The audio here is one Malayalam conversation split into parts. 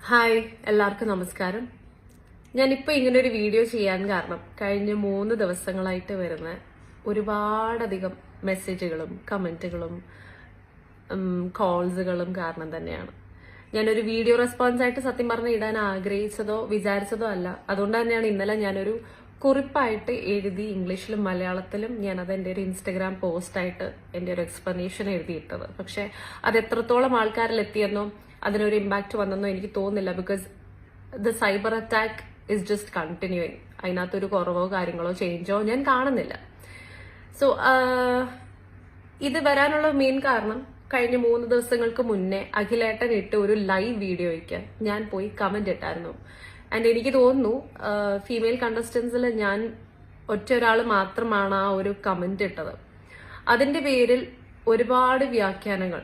ഹായ്, എല്ലാവർക്കും നമസ്കാരം. ഞാനിപ്പോൾ ഇങ്ങനൊരു വീഡിയോ ചെയ്യാൻ കാരണം കഴിഞ്ഞ 3 ദിവസങ്ങളായിട്ട് വരുന്ന ഒരുപാടധികം മെസ്സേജുകളും കമന്റുകളും കോൾസുകളും കാരണം തന്നെയാണ്. ഞാനൊരു വീഡിയോ റെസ്പോൺസ് ആയിട്ട് സത്യം പറഞ്ഞ് ഇടാൻ ആഗ്രഹിച്ചതോ വിചാരിച്ചതോ അല്ല. അതുകൊണ്ട് തന്നെയാണ് ഇന്നലെ ഞാനൊരു കുറിപ്പായിട്ട് എഴുതി ഇംഗ്ലീഷിലും മലയാളത്തിലും ഞാനത് എൻ്റെ ഒരു ഇൻസ്റ്റഗ്രാം പോസ്റ്റായിട്ട് എൻ്റെ ഒരു എക്സ്പ്ലനേഷൻ എഴുതിയിട്ടത്. പക്ഷെ അത് എത്രത്തോളം ആൾക്കാരിൽ എത്തിയെന്നോ അതിനൊരു ഇമ്പാക്ട് വന്നെന്നോ എനിക്ക് തോന്നുന്നില്ല. Because the cyber attack is just continuing. അതിനകത്തൊരു കുറവോ കാര്യങ്ങളോ ചേഞ്ചോ ഞാൻ കാണുന്നില്ല. സോ ഇത് വരാനുള്ള മെയിൻ കാരണം കഴിഞ്ഞ 3 ദിവസങ്ങൾക്ക് മുന്നേ അഖിലേട്ടൻ ഇട്ട് ഒരു ലൈവ് വീഡിയോയ്ക്ക് ഞാൻ പോയി കമന്റ് ഇട്ടായിരുന്നു. ആൻഡ് എനിക്ക് തോന്നുന്നു ഫീമെയിൽ കണ്ടസ്റ്റൻസിൽ ഞാൻ ഒരാൾ മാത്രമാണ് ആ ഒരു കമന്റ് ഇട്ടത്. അതിന്റെ പേരിൽ ഒരുപാട് വ്യാഖ്യാനങ്ങൾ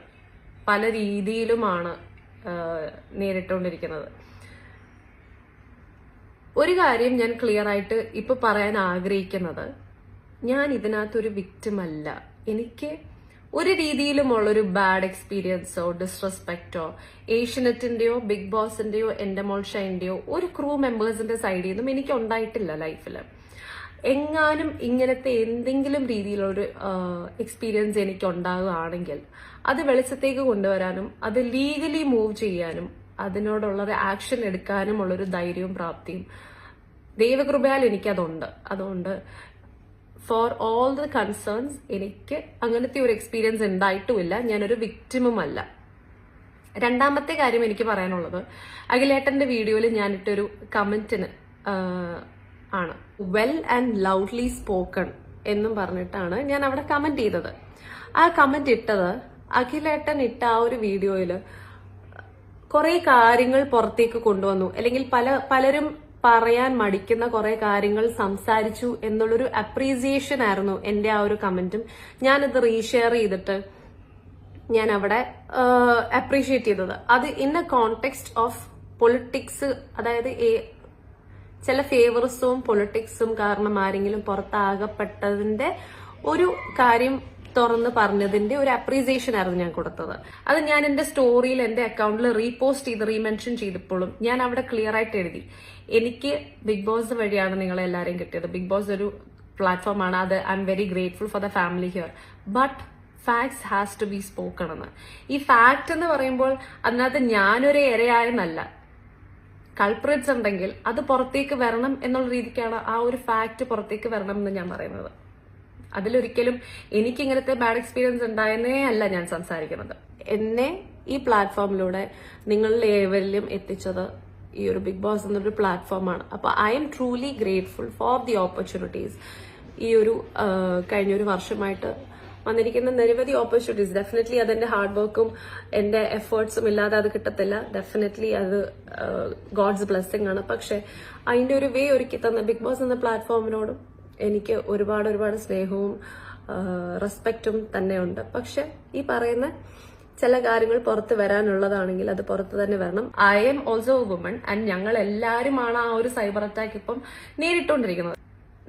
പല രീതിയിലുമാണ് നേരിട്ടുകൊണ്ടിരിക്കുന്നത്. ഒരു കാര്യം ഞാൻ ക്ലിയർ ആയിട്ട് ഇപ്പൊ പറയാൻ ആഗ്രഹിക്കുന്നത്, ഞാൻ ഇതിനകത്തൊരു വിക്ടിം അല്ല. എനിക്ക് ഒരു രീതിയിലുമുള്ളൊരു ബാഡ് എക്സ്പീരിയൻസോ ഡിസ്റെസ്പെക്റ്റോ ഏഷ്യനെറ്റിന്റെയോ ബിഗ് ബോസിന്റെയോ എൻഡമോൾ ഷൈന്റെയോ ഒരു ക്രൂ മെമ്പേഴ്സിന്റെ സൈഡിൽ നിന്നും എനിക്ക് ഉണ്ടായിട്ടില്ല ലൈഫിൽ. എങ്ങാനും ഇങ്ങനത്തെ എന്തെങ്കിലും രീതിയിലൊരു എക്സ്പീരിയൻസ് എനിക്ക് ഉണ്ടാകുകയാണെങ്കിൽ അത് വെളിച്ചത്തേക്ക് കൊണ്ടുവരാനും അത് ലീഗലി മൂവ് ചെയ്യാനും അതിനോടുള്ളൊരു ആക്ഷൻ എടുക്കാനും ഉള്ളൊരു ധൈര്യവും പ്രാപ്തിയും ദൈവകൃപയാൽ എനിക്കതുണ്ട്. അതുകൊണ്ട് ഫോർ ഓൾ ദ കൺസേൺസ് എനിക്ക് അങ്ങനത്തെ ഒരു എക്സ്പീരിയൻസ് ഉണ്ടായിട്ടുമില്ല. ഞാനൊരു വിക്ടിമുമല്ല. രണ്ടാമത്തെ കാര്യം എനിക്ക് പറയാനുള്ളത്, അഖിലേട്ടന്റെ വീഡിയോയിൽ ഞാനിട്ടൊരു കമന്റിന് ആണ് വെൽ ആൻഡ് ലൗഡ്ലി സ്പോക്കൺ എന്നും പറഞ്ഞിട്ടാണ് ഞാൻ അവിടെ കമന്റ് ചെയ്തത്. ആ കമന്റ് ഇട്ടത് അഖിലേട്ടൻ ഇട്ട ആ ഒരു വീഡിയോയില് കുറെ കാര്യങ്ങൾ പുറത്തേക്ക് കൊണ്ടുവന്നു, അല്ലെങ്കിൽ പലരും പറയാൻ മടിക്കുന്ന കുറെ കാര്യങ്ങൾ സംസാരിച്ചു എന്നുള്ളൊരു അപ്രീസിയേഷൻ ആയിരുന്നു എന്റെ ആ ഒരു കമന്റും. ഞാനത് റീഷെയർ ചെയ്തിട്ട് ഞാൻ അവിടെ അപ്രീഷിയേറ്റ് ചെയ്തത്. അത് in A context of politics, അതായത് ചില ഫേവറിസവും പൊളിറ്റിക്സും കാരണം ആരെങ്കിലും പുറത്താകപ്പെട്ടതിന്റെ ഒരു കാര്യം തുറന്ന് പറഞ്ഞതിന്റെ ഒരു അപ്രീസിയേഷൻ ആയിരുന്നു ഞാൻ കൊടുത്തത്. അത് ഞാൻ എന്റെ സ്റ്റോറിയിൽ എന്റെ അക്കൗണ്ടിൽ റീപോസ്റ്റ് ചെയ്ത് റീമെൻഷൻ ചെയ്തപ്പോഴും ഞാൻ അവിടെ ക്ലിയർ ആയിട്ട് എഴുതി, എനിക്ക് ബിഗ് ബോസ് വഴിയാണ് നിങ്ങളെ എല്ലാവരെയും കിട്ടിയത്. ബിഗ് ബോസ് ഒരു പ്ലാറ്റ്ഫോമാണ്. അത് I am very grateful for the family here. But facts has to be spoken എന്ന്. ഈ ഫാക്ട് എന്ന് പറയുമ്പോൾ അതിനകത്ത് ഞാനൊരു ഇരയായെന്നല്ല. കൾപ്രിറ്റ്സ് ഉണ്ടെങ്കിൽ അത് പുറത്തേക്ക് വരണം എന്നുള്ള രീതിക്കാണ് ആ ഒരു ഫാക്ട് പുറത്തേക്ക് വരണം എന്ന് ഞാൻ പറയുന്നത്. അതിലൊരിക്കലും എനിക്ക് ഇങ്ങനത്തെ ബാഡ് എക്സ്പീരിയൻസ് ഉണ്ടായെന്നേ അല്ല ഞാൻ സംസാരിക്കുന്നത്. എന്നെ ഈ പ്ലാറ്റ്ഫോമിലൂടെ നിങ്ങളിൽ ഏവരിലും എത്തിച്ചത് ഈ ഒരു ബിഗ് ബോസ് എന്നൊരു പ്ലാറ്റ്ഫോമാണ്. അപ്പൊ I M truly grateful for the opportunities. ഈ ഒരു കഴിഞ്ഞൊരു വർഷമായിട്ട് വന്നിരിക്കുന്ന നിരവധി ഓപ്പർച്യൂണിറ്റീസ്. ഡെഫിനറ്റ്ലി അതെന്റെ ഹാർഡ് വർക്കും എന്റെ എഫേർട്സും ഇല്ലാതെ അത് കിട്ടത്തില്ല. ഡെഫിനറ്റ്ലി അത് ഗോഡ്സ് ബ്ലെസ്സിങ് ആണ്. പക്ഷെ അതിന്റെ ഒരു വേ ഒരുക്കി തന്ന ബിഗ് ബോസ് എന്ന പ്ലാറ്റ്ഫോമിനോടും എനിക്ക് ഒരുപാട് സ്നേഹവും റെസ്പെക്റ്റും തന്നെയുണ്ട്. പക്ഷെ ഈ പറയുന്ന ചില കാര്യങ്ങൾ പുറത്ത് വരാനുള്ളതാണെങ്കിൽ അത് പുറത്ത് തന്നെ വരണം. I am also A woman and ഞങ്ങൾ എല്ലാവരുമാണ് ആ ഒരു സൈബർ അറ്റാക്ക് ഇപ്പം നേരിട്ടുകൊണ്ടിരിക്കുന്നത്.